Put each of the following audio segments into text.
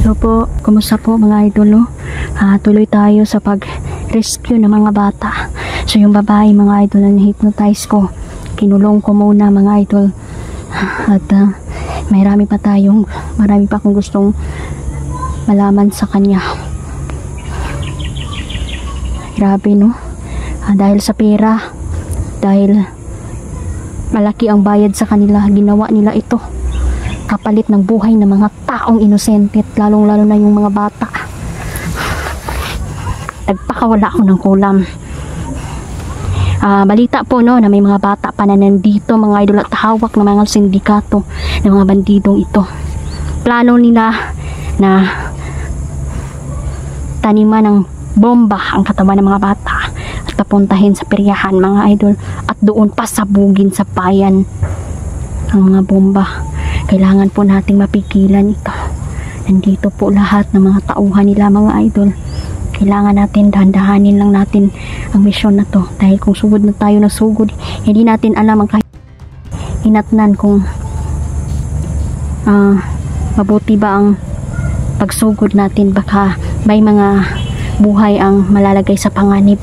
Hello po, kumusta po mga idol, no? Tuloy tayo sa pag-rescue ng mga bata. So yung babae mga idol na hypnotize ko, kinulong ko muna mga idol. At marami pa akong gustong malaman sa kanya. Grabe, no? Dahil sa pera, dahil malaki ang bayad sa kanila, ginawa nila ito kapalit ng buhay ng mga taong inosente, lalong lalo na yung mga bata. Nagpakawala ako ng kulam. Balita po, no, na may mga bata pa na nandito mga idol at hawak ng mga sindikato ng mga bandidong ito. Plano nila na taniman ng bomba ang katawan ng mga bata at papuntahin sa peryahan mga idol at doon pasabugin sa bayan ang mga bomba. Kailangan po nating mapigilan ito. Nandito po lahat ng mga tauhan nila mga idol. Kailangan natin dahan-dahanin lang natin ang misyon na to. Dahil kung sugod na tayo na sugod, hindi natin alam ang hinatnan kung mabuti ba ang pagsugod natin. Baka may mga buhay ang malalagay sa panganib.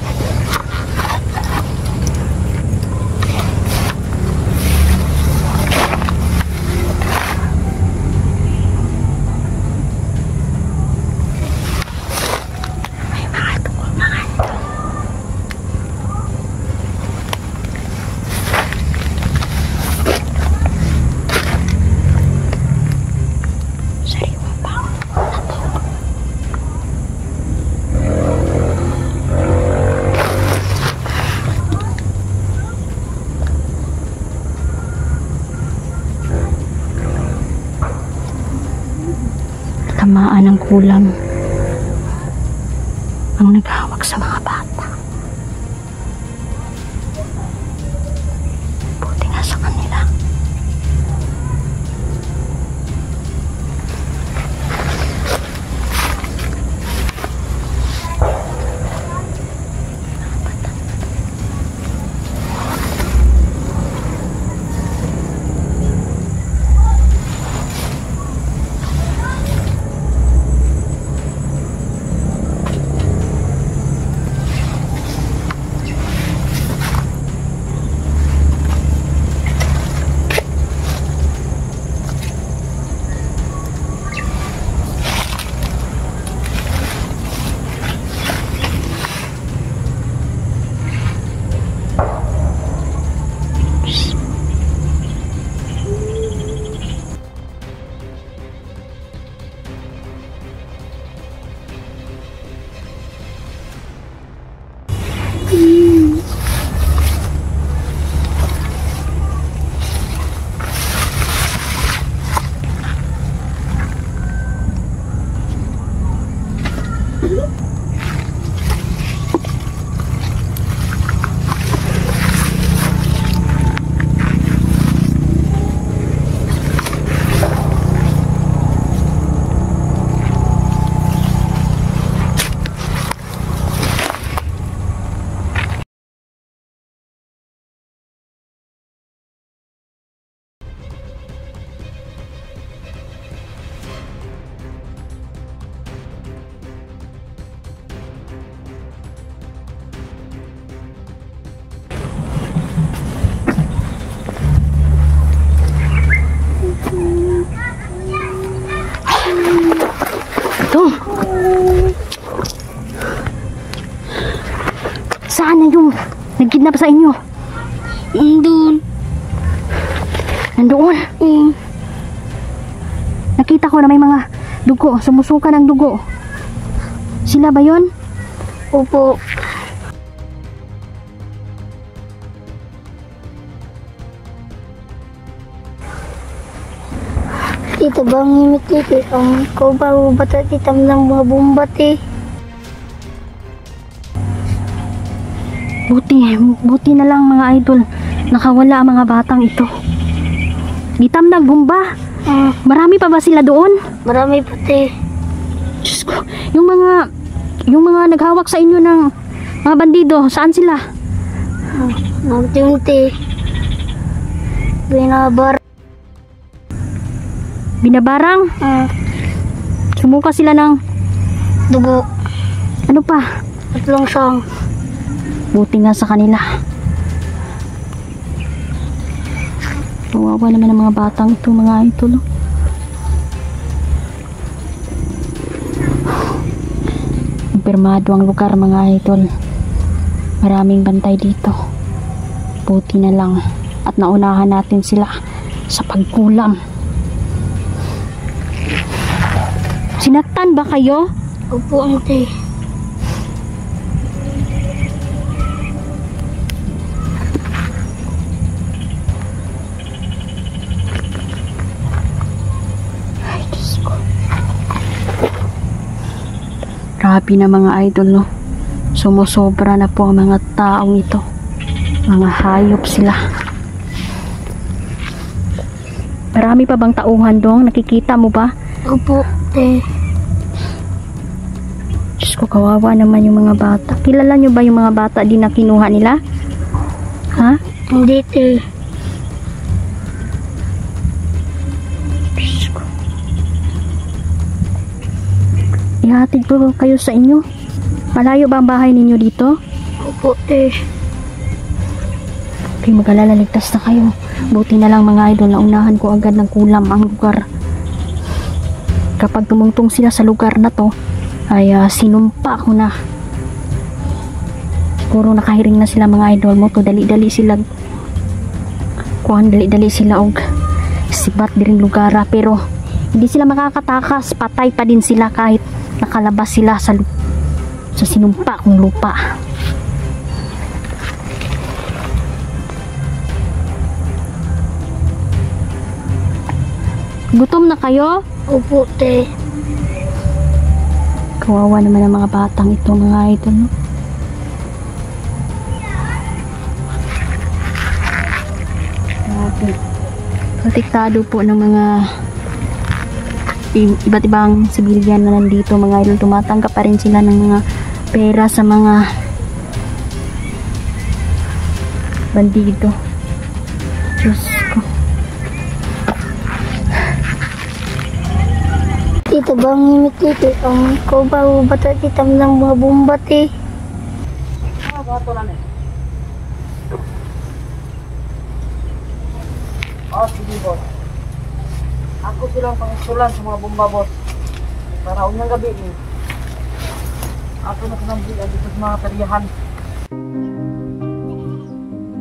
Tamaan ng kulam ang naghawak sa mga bata. Buti nga sa kanila. Saan na yung nagkidnap sa inyo? Nandoon? Nakita ko na may mga dugo, sumusuka ng dugo. Sila ba yun? Opo. Tita bang himit titi ang ko ba bata titam ng mga bombat eh. Buti na lang mga idol, nakawala ang mga batang ito. Gitam ng bomba. Marami pa ba sila doon? Marami pati. Diyos ko, yung mga naghawak sa inyo ng mga bandido, saan sila? Unti-unti. Binabarang. Binabarang? Sumuka sila ng Dugo. ano pa? Tatlong siyang. Buti nga sa kanila. Kawawa naman ang mga batang ito, mga idol. Kumpirmado ang lugar, mga idol. Maraming bantay dito. Buti na lang at naunahan natin sila sa pagkulam. Sinaktan ba kayo? Opo, ante. Ay, Diyos ko. Grabe na mga idol, no? Sumusobra na po ang mga taong ito. Mga hayop sila. Marami pa bang tauhan dong? Nakikita mo ba? Opo, ante. Diyos ko, kawawa naman yung mga bata. Kilala nyo ba yung mga bata din na kinuha nila? Ha? Hindi, te. Diyos ko. Ihatid po kayo sa inyo. Malayo ba ang bahay ninyo dito? Opo, te. Okay, mag-alala, ligtas na kayo. Buti na lang mga idol, naunahan ko agad ng kulam ang lugar. Kapag tumungtong sila sa lugar na to, ay sinumpa ko na. Siguro nakahiring na sila mga idol mo to. Dali-dali sila dali-dali sila og sibat diring lugar, pero hindi sila makakatakas. Patay pa din sila kahit nakalabas sila sa sinumpa kong lupa. Gutom na kayo? Opo, te. Kawawa naman ang mga batang ito, mga idol, no? Grabe. Protektado po ng mga iba't ibang sibilyan na nandito, mga idol. Tumatanggap pa rin sila ng mga pera sa mga bandido. Diyos ko. Tita bang himit dito? Ang ko ba bata kita ng mga bomba, te? Bato na Oh, sige, boss. Ako silang pangisulan sa mga bomba, boss. Para unyang gabi, eh. Ako na sinambilan dito sa mga tarihan.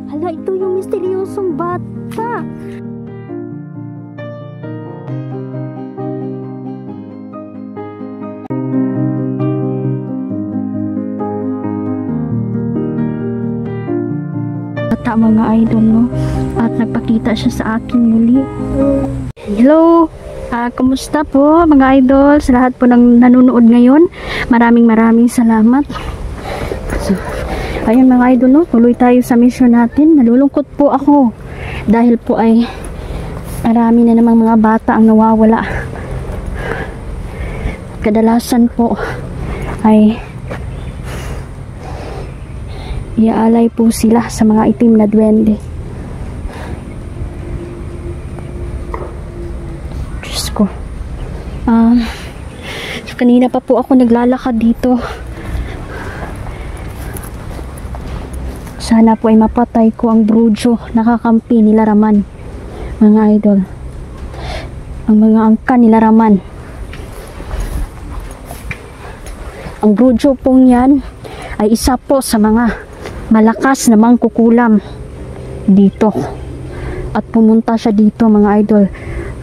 Hala, ito yung misteryosong bata. Bata, mga idol, no? At nagpakita siya sa akin muli. Hello! Kumusta po mga idol? Sa lahat po ng nanonood ngayon, maraming salamat. So, ayun mga idol, no? Tuloy tayo sa mission natin. Nalulungkot po ako dahil po ay marami na namang mga bata ang nawawala. Kadalasan po ay iaalay po sila sa mga itim na duwende. Diyos ko. Kanina pa po ako naglalakad dito. Sana po ay mapatay ko ang brudyo nakakampi nila Raman, mga idol. Ang mga angka nila Raman. Ang brudyo pong yan ay isa po sa mga malakas na mangkukulam dito. At pumunta siya dito, mga idol.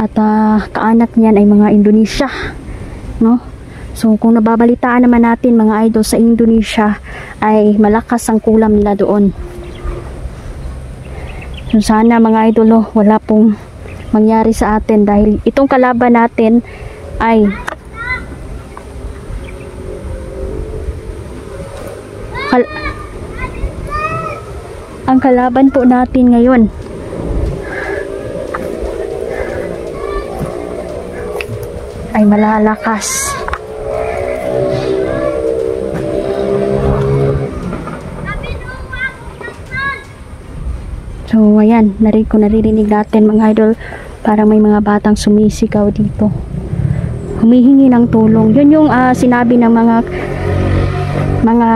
At kaanak niyan ay mga Indonesia, no? So kung nababalitaan naman natin, mga idol, sa Indonesia ay malakas ang kulam nila doon. So sana, mga idol, wala pong mangyari sa atin dahil itong kalaban natin ay ang kalaban po natin ngayon ay malalakas. So ayan, naririnig natin, mga idol, parang may mga batang sumisigaw dito. humihingi ng tulong. Yun yung sinabi ng mga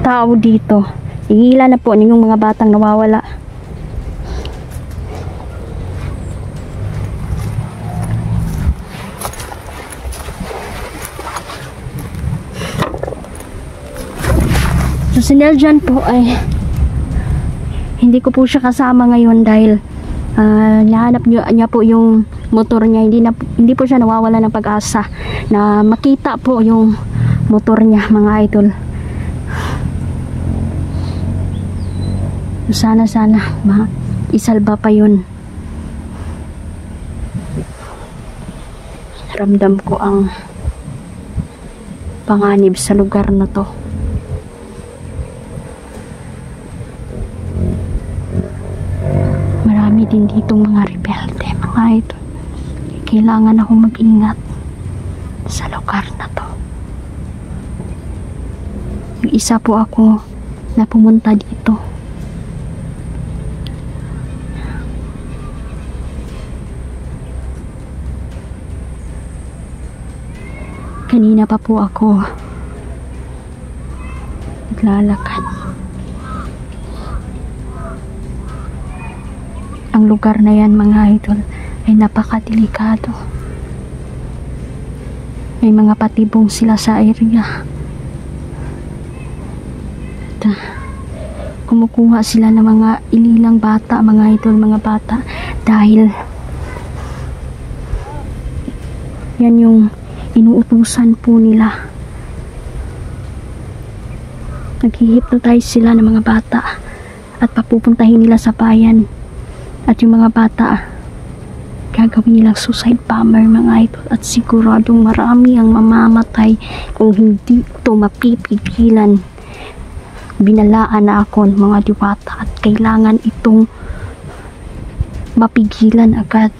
tao dito. Igilan na po yung mga batang nawawala. So si Neljan po ay hindi ko po siya kasama ngayon dahil nahanap niya po yung motor niya. Hindi po siya nawawala ng pag-asa na makita po yung motor niya, mga idol. Sana isalba pa yun. Ramdam ko ang panganib sa lugar na to. Marami din ditong mga rebelde, mga idol. Kailangan ako mag-ingat sa lugar na to. Yung isa po ako na pumunta dito. Kanina pa po ako naglalakad. Ang lugar na yan, mga idol, ay napakadelikado. May mga patibong sila sa area. At kumukuha sila ng mga ililang bata, mga idol, mga bata, dahil yan yung inuutusan po nila. Nag-hypnotize sila ng mga bata at papupuntahin nila sa bayan, at yung mga bata gagawin nilang suicide bomber, mga idol, at siguradong marami ang mamamatay kung hindi ito mapipigilan. Binalaan na ako ng mga diwata at kailangan itong mapigilan agad.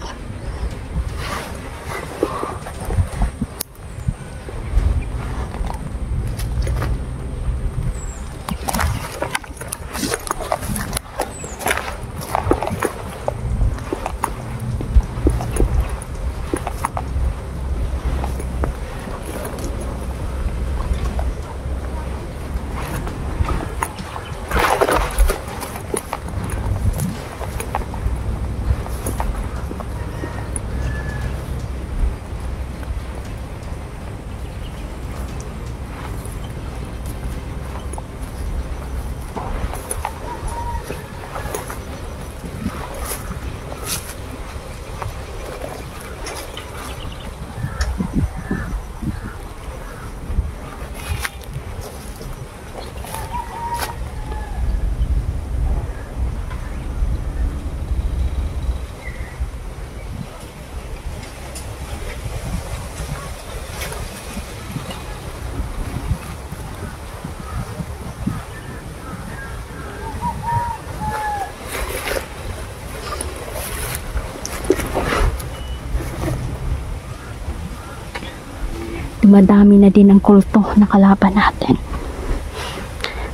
Dumadami na din ang kulto na kalaban natin,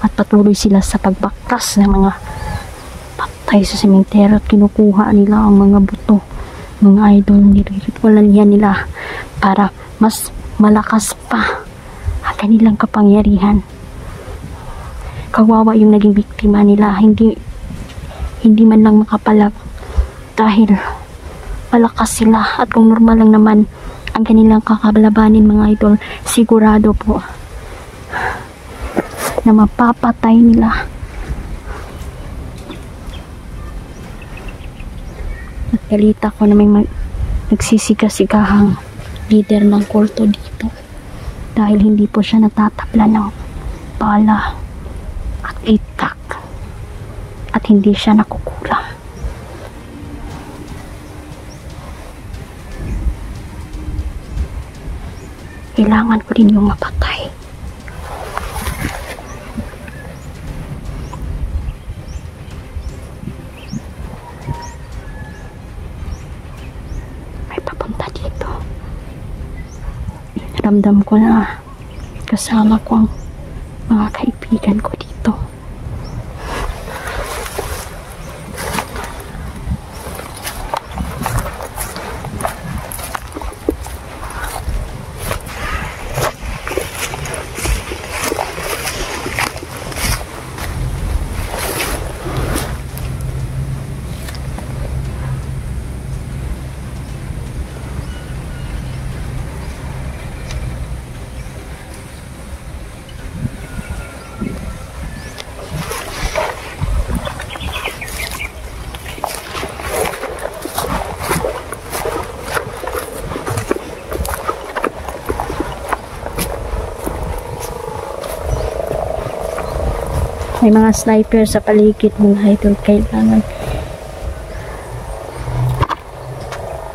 at patuloy sila sa pagbaktas ng mga patay sa sementeryo at kinukuha nila ang mga buto, mga idol. Niriritualan yan nila para mas malakas pa ang kanilang kapangyarihan. Kawawa yung naging biktima nila, hindi man lang makapalag dahil malakas sila, at kung normal lang naman ang kanilang kakalabanin, mga idol, sigurado po na mapapatay nila. At balita ko na may nagsisigasigahang leader ng kulto dito dahil hindi po siya natatabla ng bala at itak, at hindi siya nakukulang. Kailangan ko din yung mapatay. May papunta dito. Ramdam ko na kasama ko ang mga kaibigan ko dito. May mga sniper sa paligid mga idol. Kailangan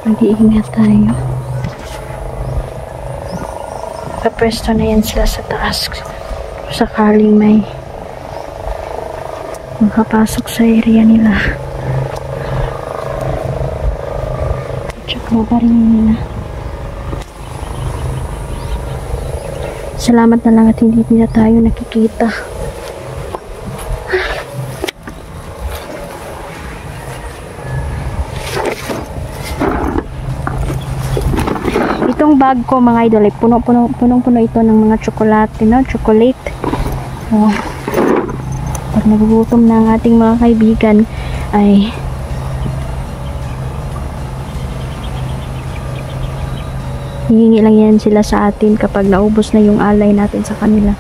mag-iingat tayo. Kapwesto na yan sila sa taas. Sakaling may makapasok sa area nila. Tsaka mabaringin nila. Salamat na lang at hindi nila tayo nakikita. Itong bag ko mga idol ay punong-puno ito ng mga tsokolate, no? Chocolate. Oh. Pag nagugutom na ang ating mga kaibigan ay hihingi lang yan sila sa atin kapag naubos na yung alay natin sa kanila.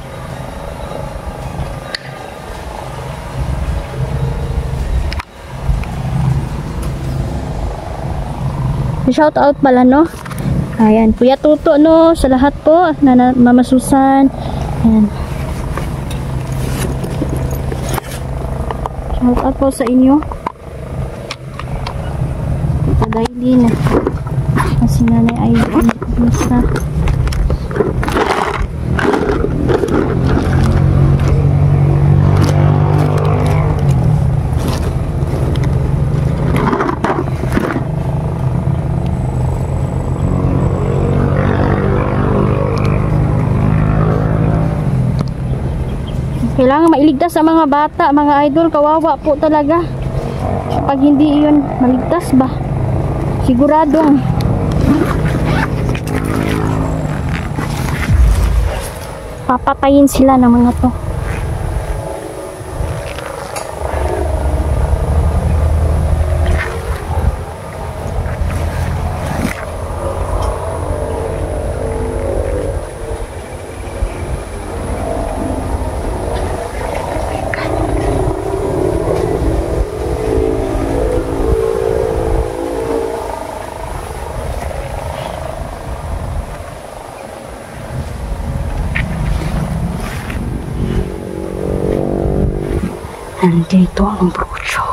Shout out pala, no? Ayan, Kuya Tuto, no? Sa lahat po na Mama Susan. Ayan. Shout out po sa inyo. Tita Dailin. Kasi nanay ay basta. Kailangan mailigtas sa mga bata, mga idol. Kawawa po talaga. Pag hindi yun maligtas ba, siguradong papatayin sila ng mga to. Nandito ang brucho.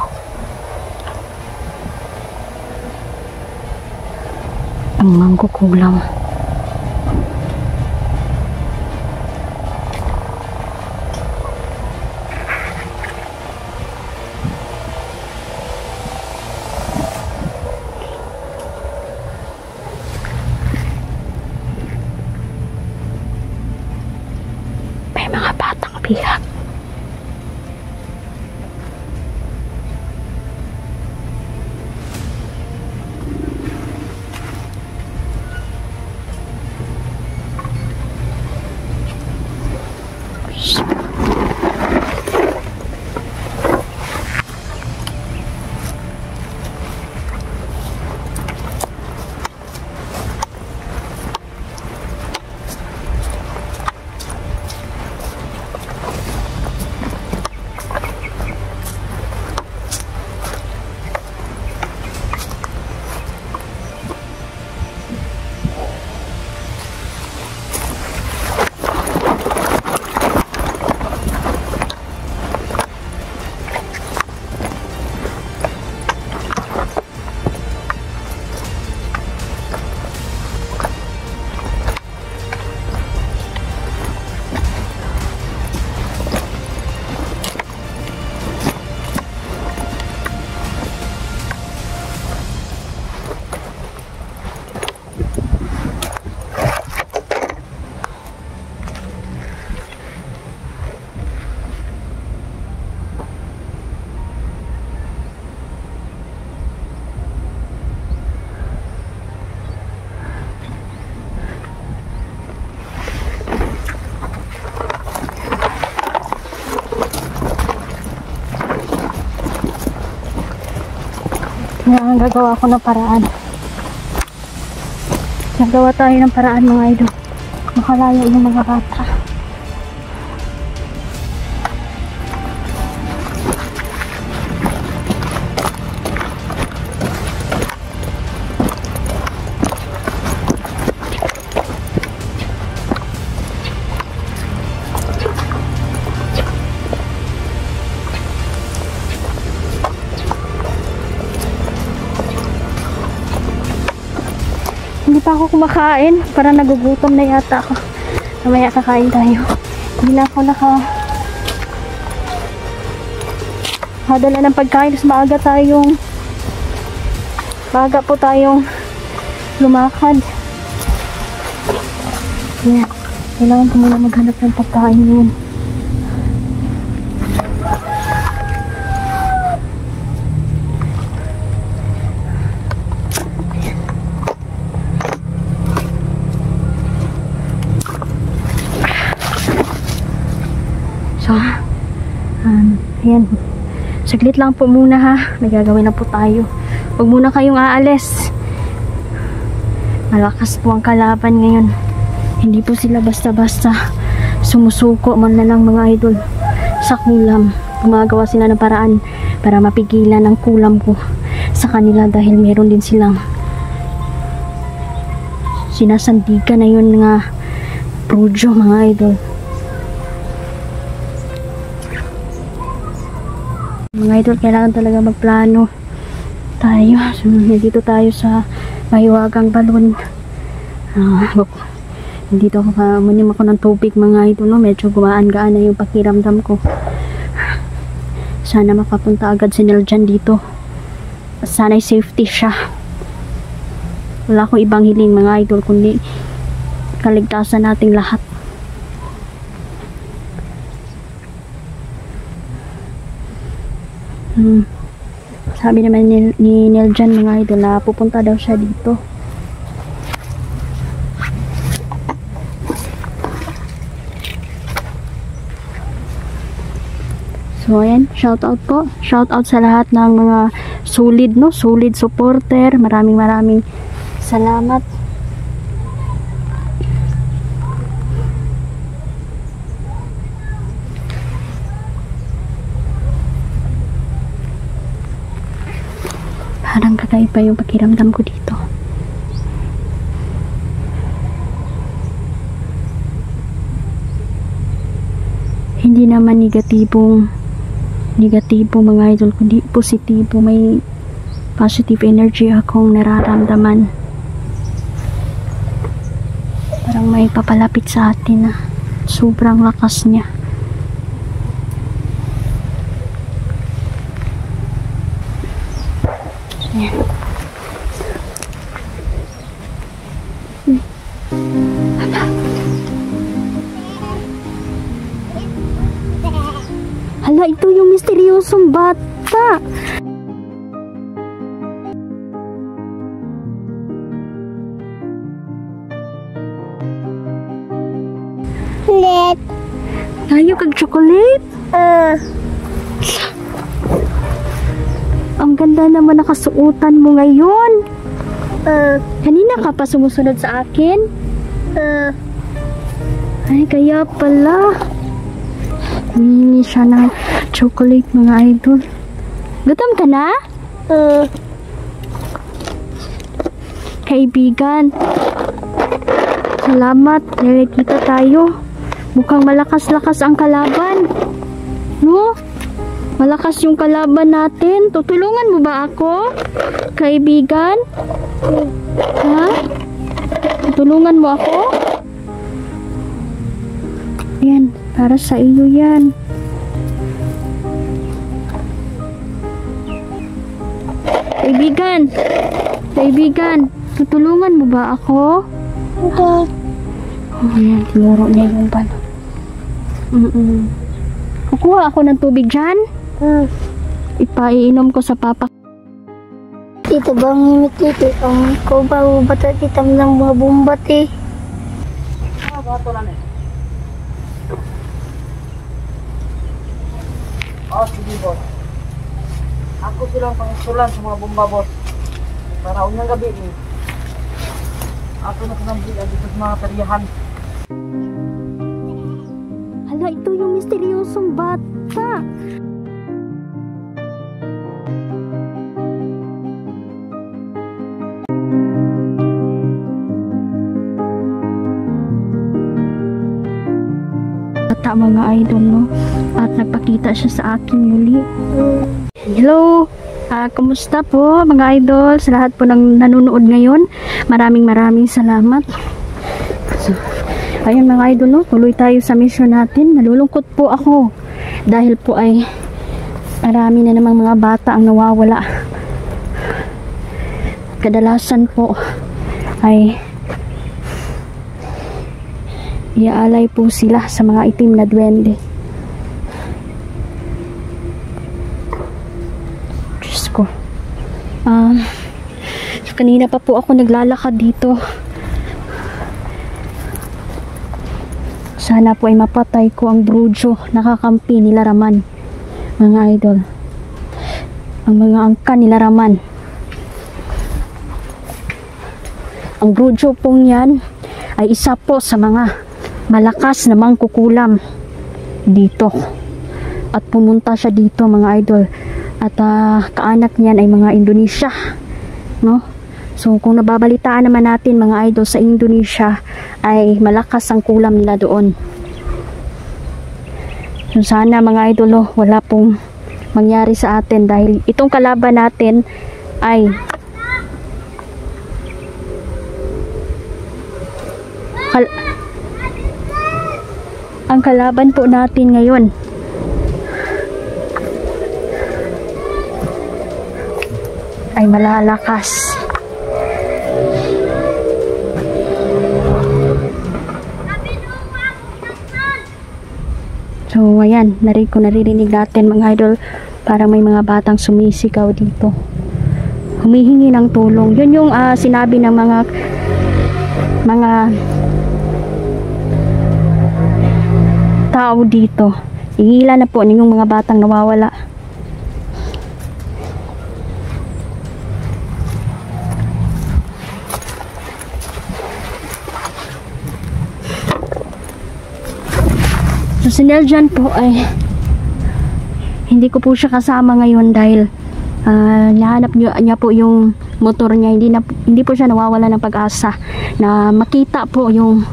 Ang mangkukulam. May mga batang biyak. Gagawa ko ng paraan. Gagawa tayo ng paraan mga idol. Makalayo yung mga bata. Hindi pa ako kumakain. Parang nagugutom na yata ako. Mamaya kakain tayo. Hindi na ako hadala ng pagkain. Mas maaga po tayong lumakad. Kaya kailangan ko muna maghanap ng pagkain yun. So, ayan. Saglit lang po muna ha. May gagawin na po tayo. Huwag muna kayong aalis. Malakas po ang kalaban ngayon. Hindi po sila basta-basta sumusuko man na lang mga idol sa kulam. Gumagawa sila ng paraan para mapigilan ang kulam ko sa kanila dahil meron din silang sinasandigan na yun nga projo mga idol. Mga idol, kailangan talaga magplano tayo. So, dito tayo sa mahiwagang balon. Dito ako manim ako ng tubig mga idol, no? Medyo gumaan-gaan na yung pakiramdam ko. Sana makapunta agad si Neljan dito. Sana'y safety siya. Wala akong ibang hiling mga idol kundi kaligtasan nating lahat. Sabi naman ni Neljan mga idol na pupunta daw siya dito. So ayan, shout out po. Shout out sa lahat ng mga solid supporter. Maraming salamat. Parang kakaiba yung pakiramdam ko dito. Hindi naman negatibo mga idol, kundi positibo. May positive energy akong nararamdaman. Parang may papalapit sa atin na sobrang lakas niya. Ayan. Hala, ito yung misteryosong bata. Chocolate. Ayaw kag chocolate? Ang ganda naman nakasuotan mo ngayon. Kanina ka pa sumusunod sa akin? Ay, kaya pala. Humingi siya ng chocolate mga idol. Gutom ka na? Kaibigan, salamat. Nakikita tayo. Mukhang malakas-lakas ang kalaban. No? Malakas yung kalaban natin. Tutulungan mo ba ako? Kaibigan? Ha? Tutulungan mo ako? Yan. Para sa iyo yan. Kaibigan. Kaibigan. Tutulungan mo ba ako? Okay. Oh, yan. Tinuro niya yung pala. Kukuha ako ng tubig dyan. Ipaiinom ko sa papa. Tito bang himit dito? Ang ko ba bata kita ng mga bombat eh. Bato lang eh. Sige boss. Ako silang pangusulan sa mga bomba boss. Para unyang gabi eh. Ako na sinambilan dito sa mga tarihan. Hala, ito yung misteryosong bata. Bata mga idol, no? At nagpakita siya sa akin muli. Hello? Kumusta po mga idol sa lahat po ng nanonood ngayon? Maraming salamat. So, ayun mga idol, no? Tuloy tayo sa mission natin. Nalulungkot po ako dahil po ay marami na namang mga bata ang nawawala. Kadalasan po ay iaalay po sila sa mga itim na duwende. Diyos ko. Kanina pa po ako naglalakad dito. Sana po ay mapatay ko ang brudyo nakakampi nila Raman, mga idol. Ang mga angka nila Raman. Ang brudyo pong yan ay isa po sa mga malakas na mangkukulam dito. At pumunta siya dito mga idol. At kaanak niyan ay mga Indonesia. No? So kung nababalitaan naman natin mga idol sa Indonesia ay malakas ang kulam nila doon. So sana mga idol wala pong mangyari sa atin dahil itong kalaban natin ay ang kalaban po natin ngayon ay malalakas. So ayan, naririnig natin mga idol, parang may mga batang sumisigaw dito, humihingi ng tulong. Yun yung sinabi ng mga tao dito. Ihila na po yung mga batang nawawala. So si Neljan po ay hindi ko po siya kasama ngayon dahil nahanap niya po yung motor niya. Hindi po siya nawawala ng pag-asa na makita po yung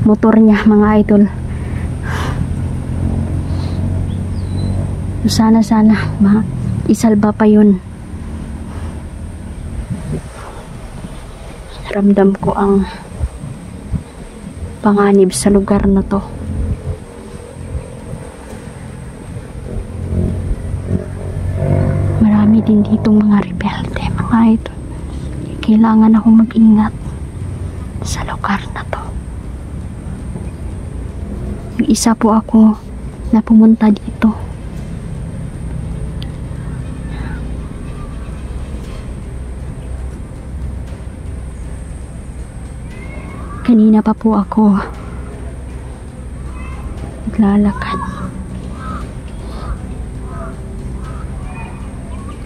motor niya mga idol. Sana isalba pa yun. Ramdam ko ang panganib sa lugar na to. Marami din ditong mga rebelde mga idol. Kailangan ako mag-ingat sa lugar na to. Yung isa po ako na pumunta dito. Kanina pa po ako naglalakad.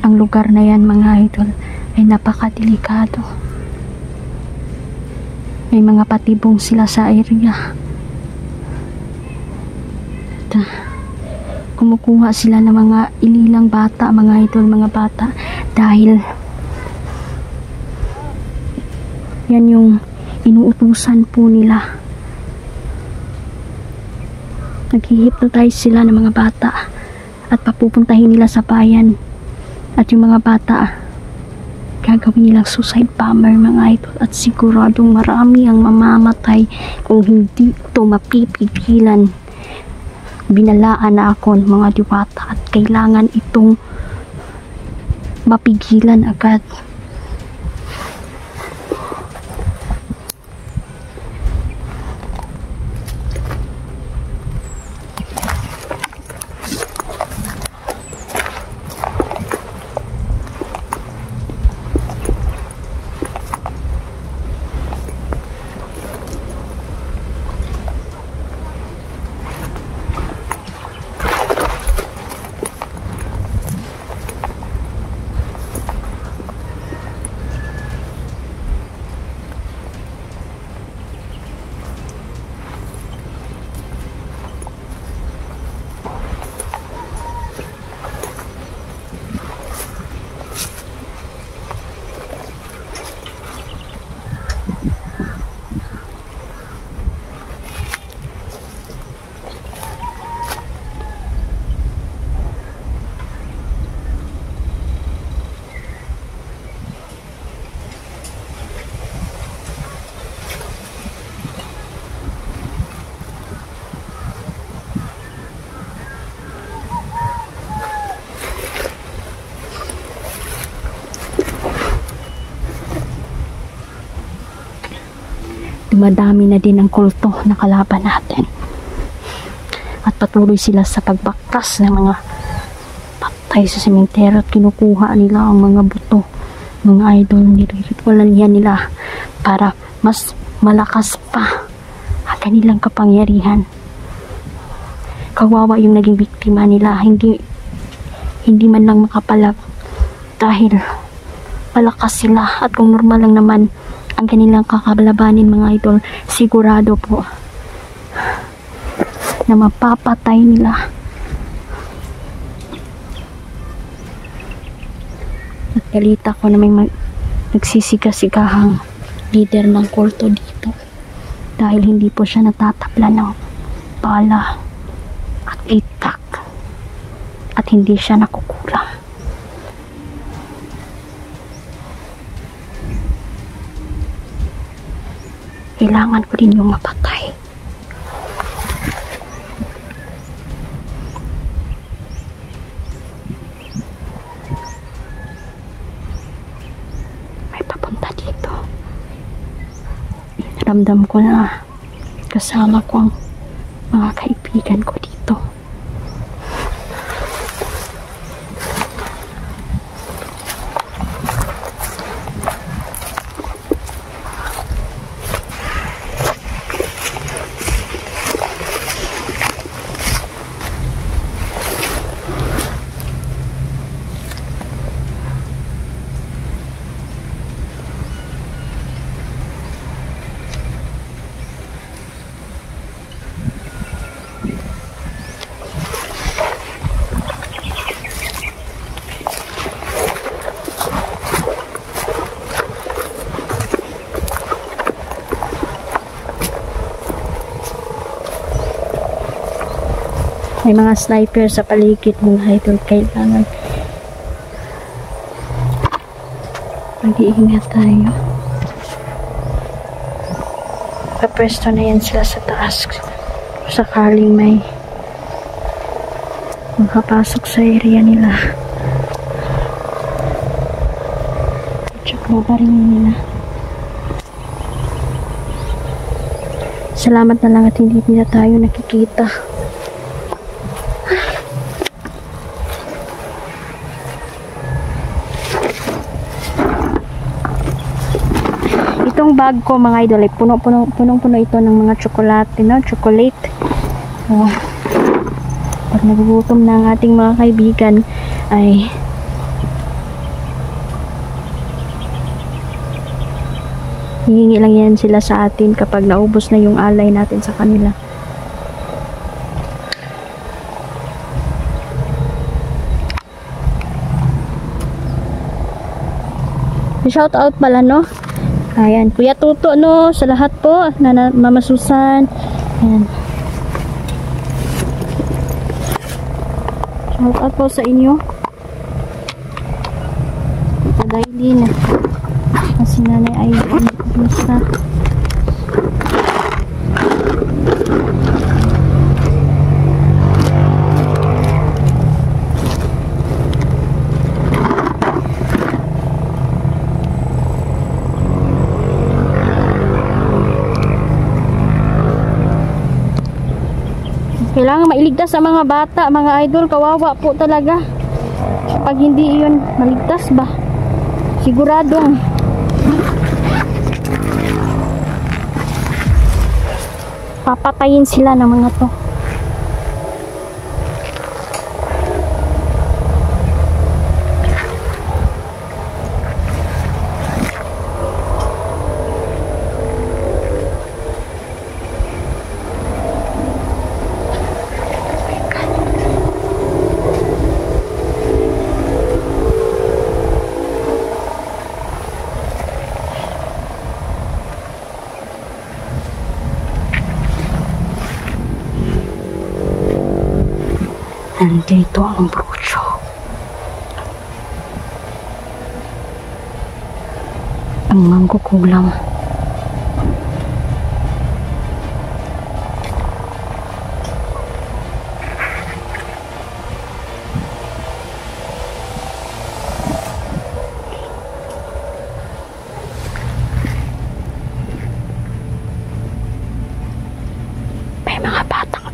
Ang lugar na yan mga idol ay napakadelikado. May mga patibong sila sa area. At, kumukuha sila ng mga ililang bata mga idol, mga bata, dahil yan yung inuutusan po nila. Nag-hypnotize sila ng mga bata at papupuntahin nila sa bayan, at yung mga bata gagawin nilang suicide bomber mga idol, at siguradong marami ang mamamatay kung hindi ito mapipigilan. Binalaan na ako ng mga diwata at kailangan itong mapigilan agad. dumadami na din ang kulto na kalaban natin. At patuloy sila sa pagbaktas ng mga patay sa sementeryo at kinukuha nila ang mga buto. Mga idol, niriritualan yan nila para mas malakas pa ang kanilang kapangyarihan. Kawawa yung naging biktima nila, hindi man lang makapalag dahil malakas sila. At kung normal lang naman ang kanilang kakalabanin, mga idol, sigurado po na mapapatay nila. At galita ko na may nagsisigasigahang leader ng kulto dito dahil hindi po siya natatabla ng bala at itak at hindi siya nakukulang. Kailangan ko din yung mapatay. May papunta dito. Ramdam ko na kasama ko ang mga kaibigan ko dito. May mga sniper sa paligid, mga idol. Kailangan mag-iingat tayo. Kapwesto na yan sila sa taas sakaling may makapasok sa area nila. Tsaka pa rin nila. Salamat na lang at hindi nila tayo nakikita. Itong bag ko, mga idol, ay punong-puno ito ng mga tsokolate, no? Chocolate. So, pag nagugutom na ang ating mga kaibigan, ay hihingi lang yan sila sa atin kapag naubos na yung alay natin sa kanila. Shout out pala, no? Ayan, Kuya Tuto, no, sa lahat po na Mama Susan. Ayan. Shout out po sa inyo. Ito Dailin. Kasi nanay ay basta. Kailangan mailigtas sa mga bata, mga idol. Kawawa po talaga. Pag hindi yun maligtas ba, siguradong papatayin sila ng mga to. Nandito ang brucho. Ang mangkukulam.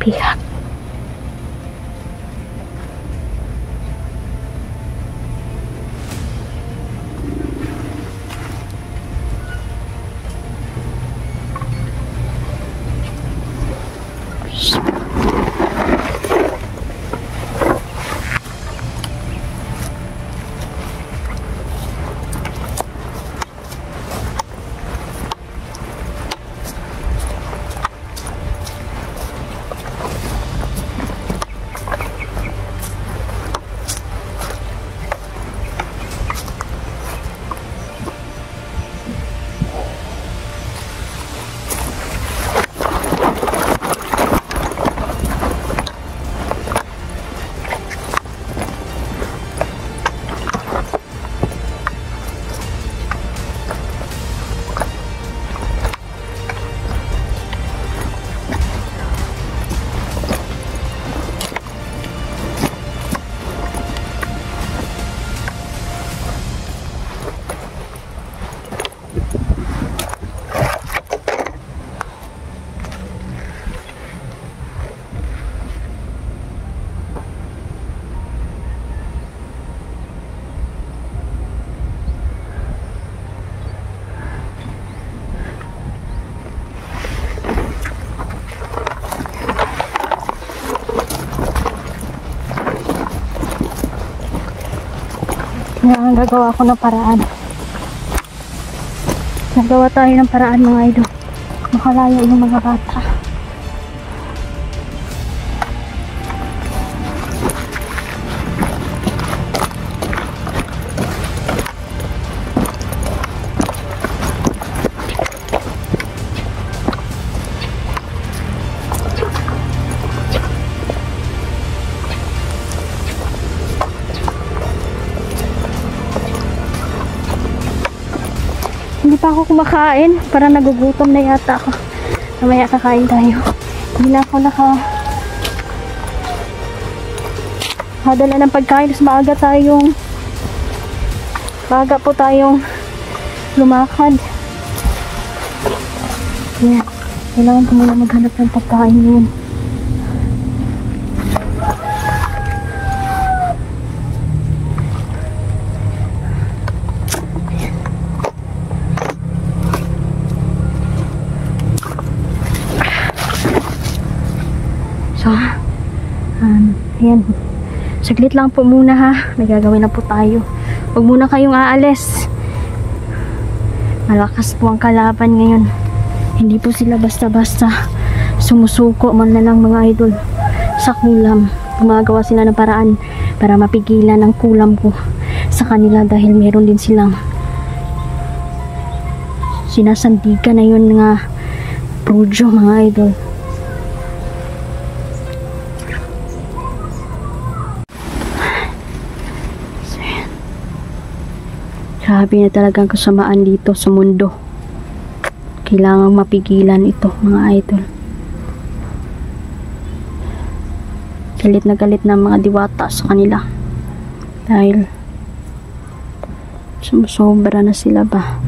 bigat. Gagawa ko ng paraan. Nagawa tayo ng paraan mga idol. Makalayo yung mga bata. Hindi pa ako kumakain. Parang nagugutom na yata ako. Mamaya kakain tayo. Hindi na ako nakadala ng pagkain. Mas maaga po tayong lumakad. Kaya kailangan ko muna maghanap ng pagkain yun. So, ayan. Saglit lang po muna ha. May gagawin na po tayo. Huwag muna kayong aalis. Malakas po ang kalaban ngayon. Hindi po sila basta-basta sumusuko man na lang mga idol sa kulam. Gumagawa sila ng paraan para mapigilan ang kulam ko sa kanila dahil meron din silang sinasandigan na yun nga projo mga idol. Grabe na talagang kasamaan dito sa mundo. Kailangang mapigilan ito mga idol. Galit na galit na mga diwata sa kanila. Dahil sumusobra na sila ba.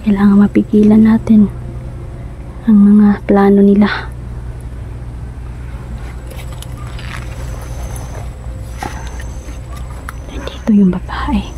Kailangan mapigilan natin ang mga plano nila. Ito yung babae.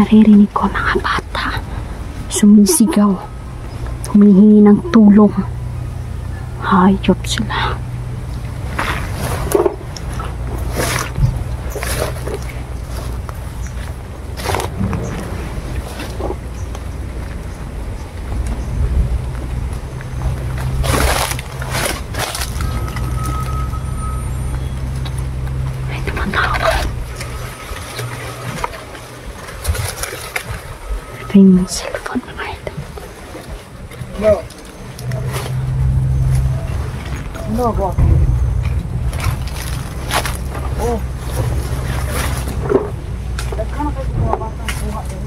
Naririnig ko mga bata sumisigaw, humihingi ng tulong. Hayop sila. Ito yung cellphone mga idol. No. No, boss. Oh. Daghan na kayo mga batang buha din.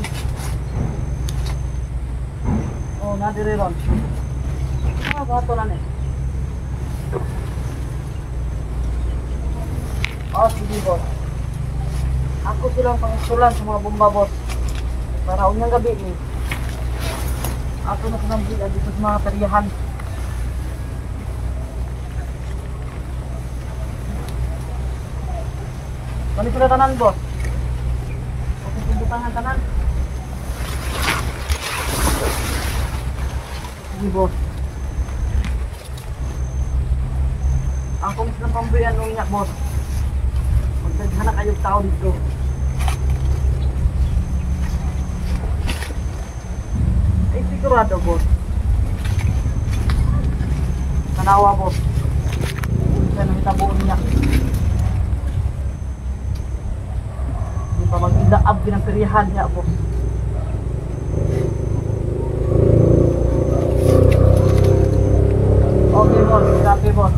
Oh, nadiri ron. Ah, bato na ni. Oh, sige, boss. Ako silang pangisulan sa mga bomba, boss. Para unyang gabi ni. Ako na sinambilan dito sa mga tarihan. Kani sila tanan, boss? Okay, pindutangan tanan. Sige, boss. Ang kumis ng pambuyan ng inyak, boss. Magtaghan na kayong tao dito. Ay, sigurado, boss. Tanawa, boss. Isa na itabuon niya. Hindi pa mag-ilaab ginapirihan niya, boss. Okay, boss. Copy, boss.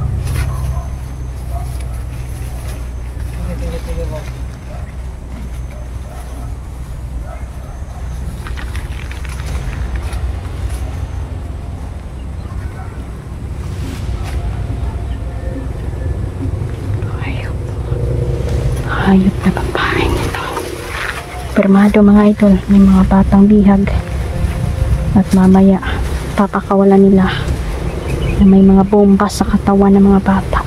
Sige, boss. Hayop na babaeng ito. Permado mga idol, may mga batang bihag. At mamaya, papakawalan nila na may mga bomba sa katawan ng mga bata.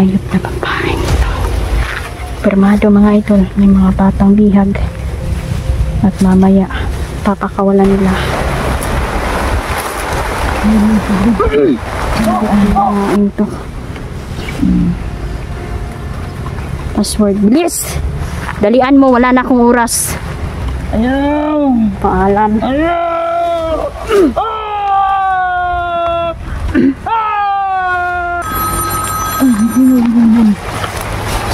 Hayop na babaeng ito. Permado mga idol, may mga batang bihag. At mamaya, papakawalan nila. Ano ito? Password. Bilis! Dalian mo, wala na akong oras. Ayaw! Paalam. Ayaw!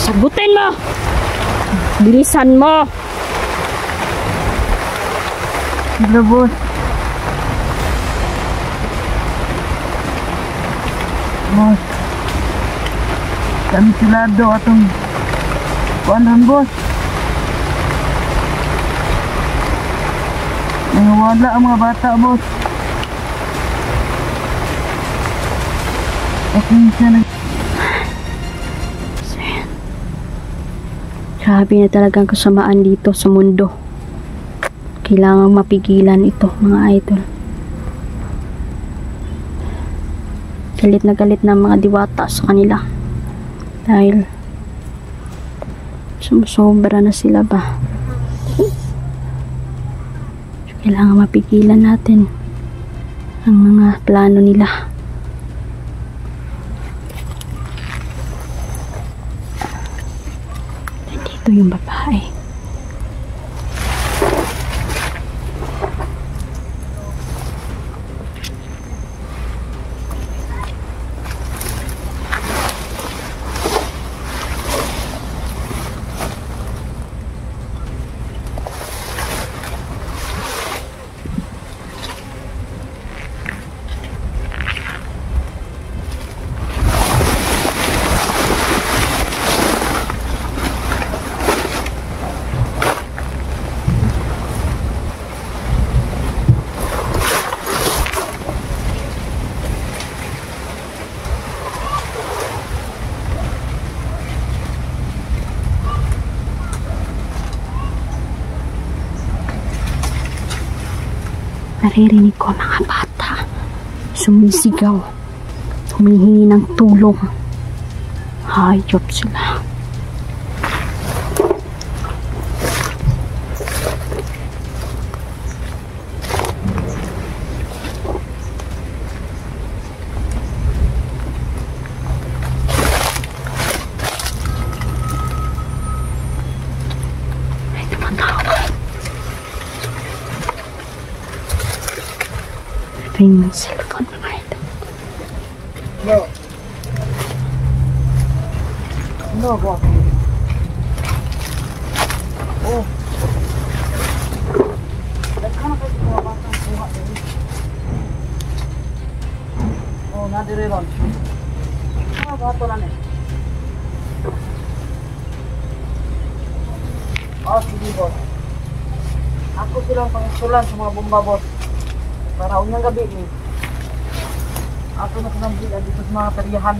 Sagutin mo! Bilisan mo! Sige, boss. Boss. Kami silado atong kuanan, boss. Nangawala ang mga bata, boss. Okay, siya nag... Grabe na talagang kasamaan dito sa mundo. Kailangang mapigilan ito mga idol. Galit na mga diwata sa kanila. Dahil sumusobra na sila ba. Kailangan mapigilan natin ang mga plano nila. Ito yung babae. Naririnig ko ang mga bata. Sumisigaw. Humihingi ng tulong. Hayop sila. Ito yung cellphone mga ito. No. No, boss. Oh. Nagkana kasi mga batang kuha din. Oh, nadiri ron. Mga bato lang eh. Oh, sige boss. Ako silang pangisulan sa mga bomba boss. Para unyang gabi ni. Ako na sinambilan dito sa mga peryahan.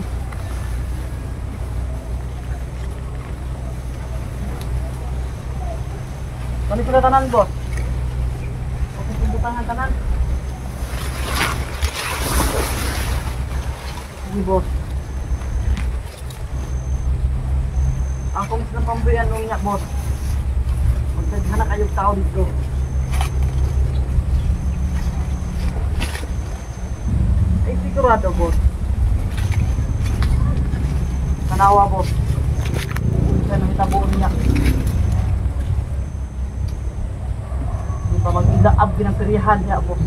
Kani sila tanan boss? Okay, pindutan ang tanan. Sige boss. Ang kung sila pambilan unya boss. Magtaghan na kayong tao dito. Ay, sigurado, boss. Tanawa, boss. Kung saan ang itabuon niya. Hindi pa mag-ilaab ginagperihan niya, boss.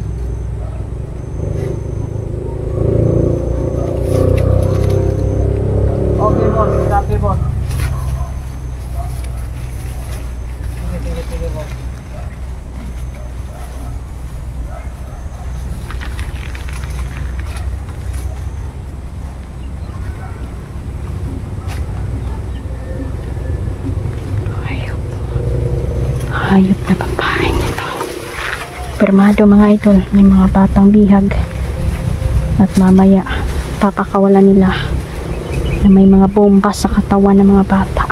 Okay, boss. Copy, boss. Sige, boss. Hayop na babaeng ito. Permado mga idol, may mga batang bihag. At mamaya, papakawalan nila na may mga bomba sa katawan ng mga bata.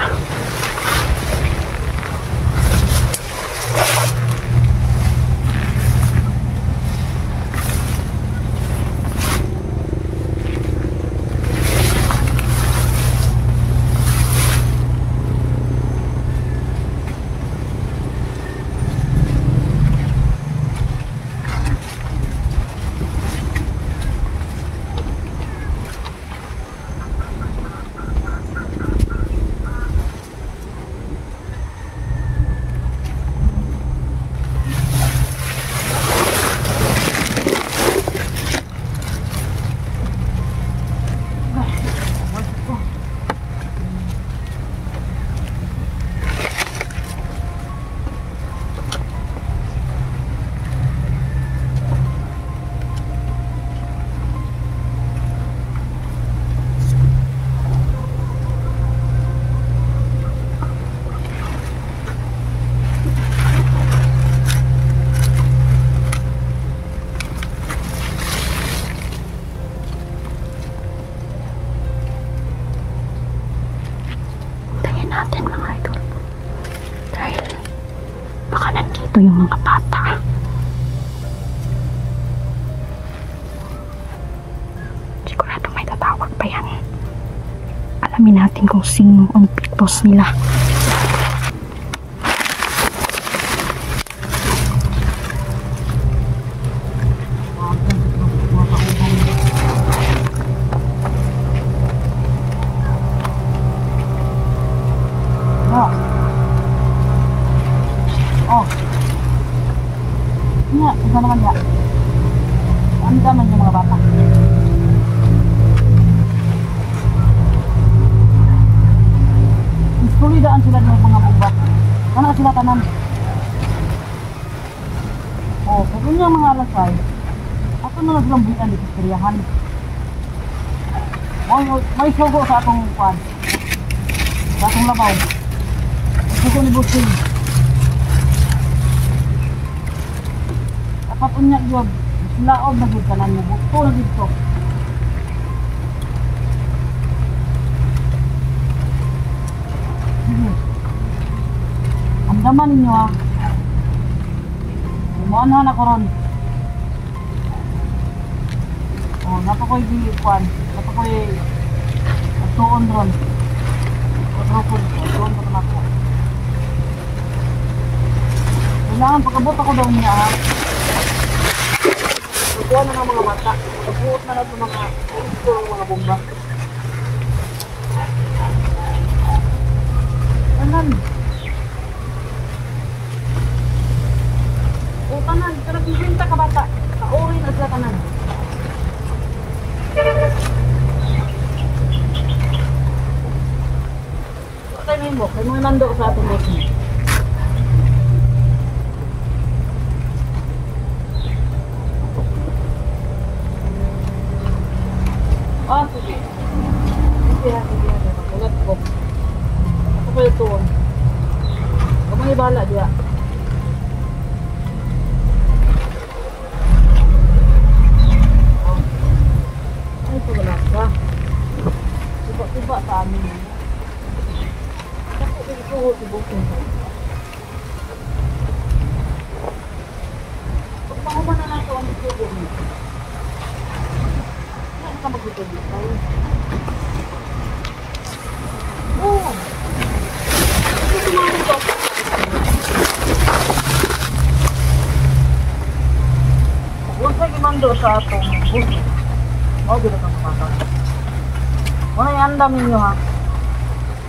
Natin mga idol dahil baka nandito yung mga bata. Sigurado may tatawag pa yan. Alamin natin kung sino ang big boss nila. Oh. Iya, isa naman ya. Ang daman yung mga bata. Iskulidaan sila ng mga bubat. Kana sila tanan. Oh, kung yung mga alasay, ako na lang buitan dito sa kriyahan. May sugo sa atong kwan. Sa atong labaw. Sugo ni Busing. Kapunya job, laod na gud kanan mo, buto na dito. Ang daman ninyo ha. Umuan na ko ron. napakoy di kwan, napakoy tuon ron. Tuon pa ako. Kailangan pagkabot ako daw niya ha. Pagkuha na ng mga mata. Pagkuot na natin mga bomba. Tanan. O tanan, karag ibinta ka bata. Kaorin na sila tanan. Patay mo, kay mga nando sa atong boss. Ah, sige. Sige. Ulat ko. Ako pa ito. Kamay bala dia. Ay, pagala ka. Tiba-tiba sa amin. Ako ito, tibukin. Pagpakuman na nato ang ito mo. Ka magtutubig tayo. Oh! Ito mga ito. Huwag kayo imando sa atong bus. O, dito kang kapatang. Mga iandam ninyo ha.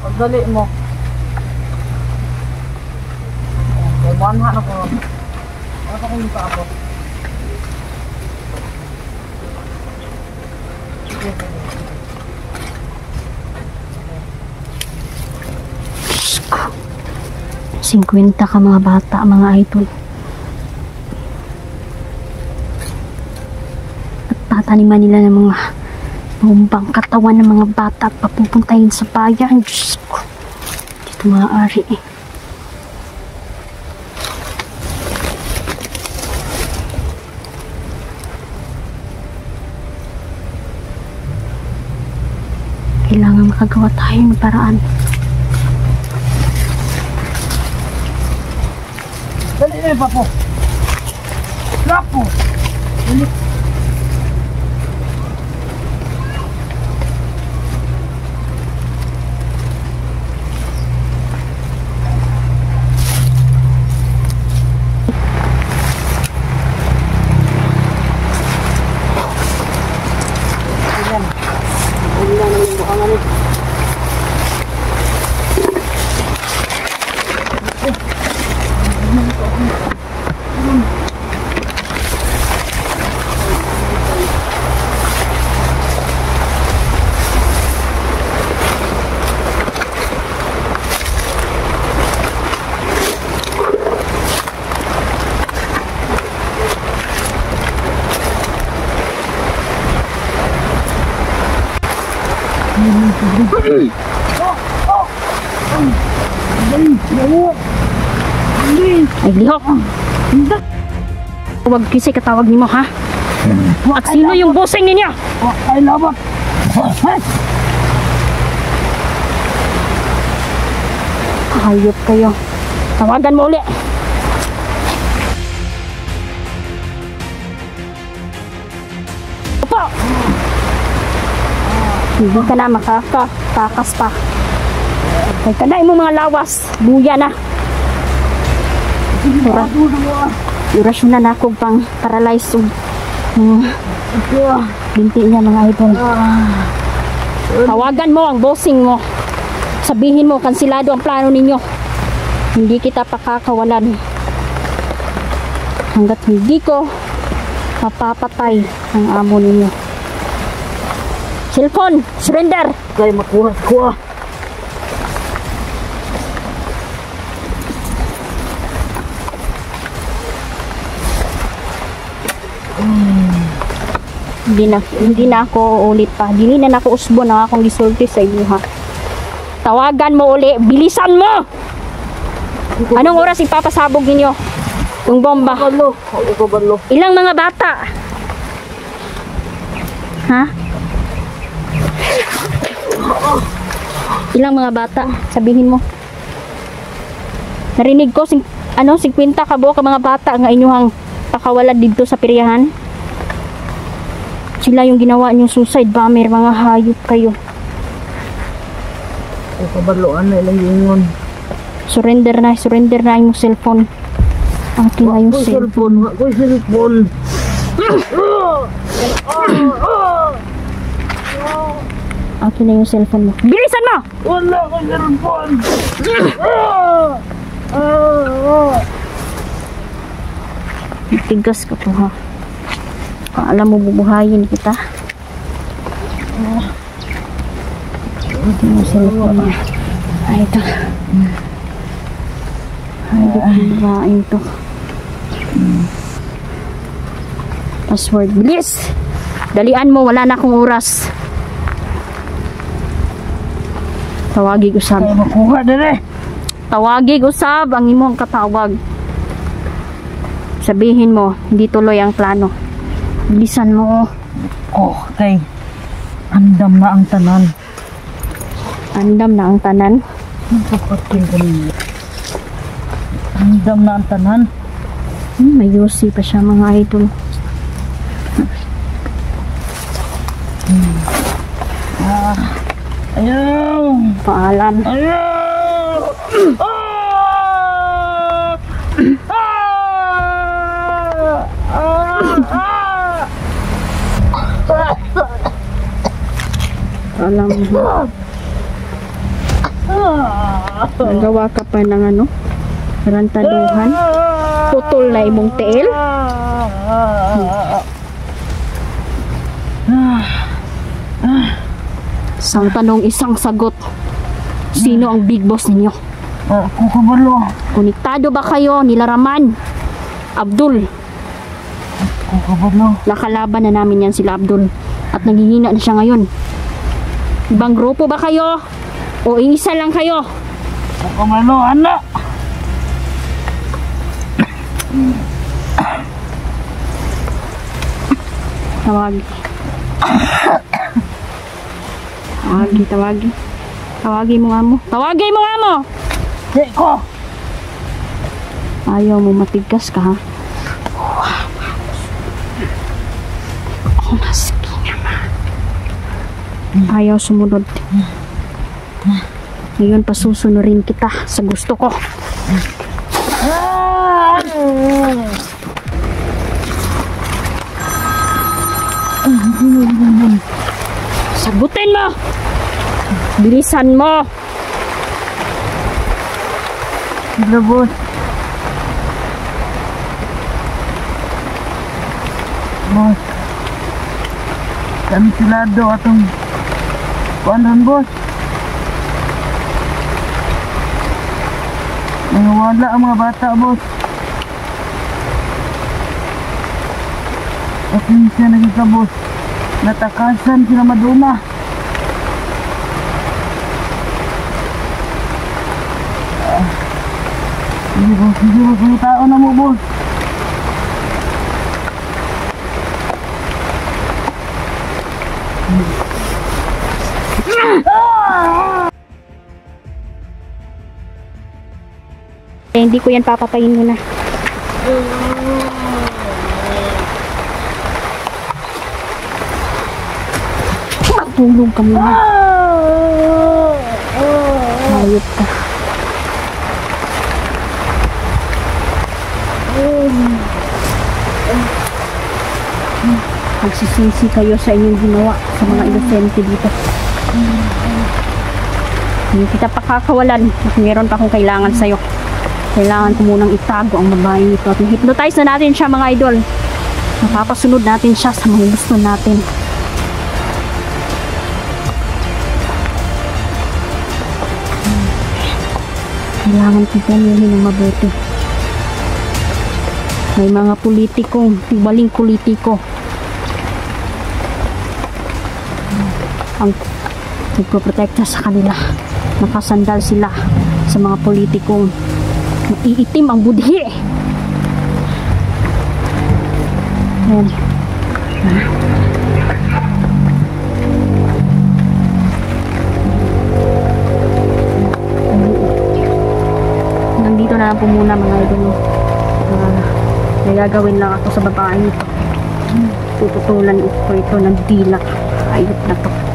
Pagdali mo. Okay, buwanha na ko. Ano pa kong ito ako? Singkwenta ka mga bata, mga idol. At tataniman nila ng mga bombang katawan ng mga bata at papupuntahin sa bayan. Diyos ko. Dito maaari eh. Kailangan makagawa tayo ng paraan. Dali na yung papo. Lapo. Dali. Ay, lihok. Huwag kasi katawag nimo ha. At sino yung bossing ninyo? Ay, labak. Hayop kayo. Tawagan mo uli. Opo! Hindi ka na makakatakas pa. Kaya kanay mo mga lawas. Buya na. Orasyon na ako pang paralyze binti niya mga idol. Tawagan mo ang bossing mo. Sabihin mo, kansilado ang plano ninyo. Hindi kita pakakawalan. Hanggat hindi ko mapapatay ang amo ninyo. Cellphone, surrender! Kaya makuha. Hindi na ako ulit pa. Dili na ako usbo na akong gisulti sa inyo ha. Tawagan mo uli. Bilisan mo! Anong oras ipapasabog ninyo? Yung bomba. Ilang mga bata? Ha? Ilang mga bata? Sabihin mo. Narinig ko 50 ka buo ka mga bata nga inyong pakawalan dito sa piryahan. sila yung ginawa niyong suicide bomber, mga hayop kayo. O kabaluan na ilang ingon. Surrender na yung cellphone. Akin na yung cellphone. Ako'y cellphone. Akin na yung cellphone mo. Bilisan mo! Wala akong cellphone. Tigas ka po ha. Alam mo bubuhayin kita. Akin yung cellphone mo. Ay, ito. Ay, bubuhayin to. Password. Bilis! Dalian mo, wala na akong oras. Tawagig usab. Ay, makuha na Tawagig usab ang imong katawag. Sabihin mo, hindi tuloy ang plano. Bilisan mo. Okay. Andam na ang tanan. Andam na ang tanan. Nagpapatin ko niya. Andam na ang tanan. May UC pa siya mga idol. Ayaw! Paalam. Ayaw! Alam mo. Nagawa ka pa ng ano? Rantaduhan. Putol na imong tiil. Isang tanong, isang sagot. Sino ang big boss ninyo? Ako kabalo. Konektado ba kayo nila Raman? Abdul. Ako kabalo. Nakalaban na namin yan sila Abdul. At nanghihina na siya ngayon. Ibang grupo ba kayo? O isa lang kayo? Ako kabalo, anak. Tawagi. Tawagi. Tawagi mo nga mo. Tawagi mo nga mo! Di ko. Ayaw mo matigas ka ha? Ayaw sumunod. Ngayon pasusunurin kita sa gusto ko. Sagutin mo! Bilisan mo! Labot. Boss. Kansilado atong kuanan, boss. Nangawala ang mga bata, boss. At minsan naging boss. Natakasan sila maduna. Sige, boss. May tao na mo, boss. Hindi ko yan papatayin muna. Matulog ka muna. Hayop ka. Magsisisi kayo sa inyong ginawa sa mga inosente dito. Hindi kita pakakawalan. Meron pa akong kailangan sa'yo. Kailangan ko munang itago ang babae nito. At hypnotize na natin siya mga idol. Mapapasunod natin siya sa mga gusto natin. Kailangan ko pumili ng mabuti. May mga politikong, tibaling politiko ang nagpoprotekta sa kanila. Nakasandal sila sa mga politikong maiitim ang budhi. Ayan. Nandito na lang po muna mga idol. May gagawin lang ako sa babae nito. Tututulan ko ito ng dila. Ayop na to.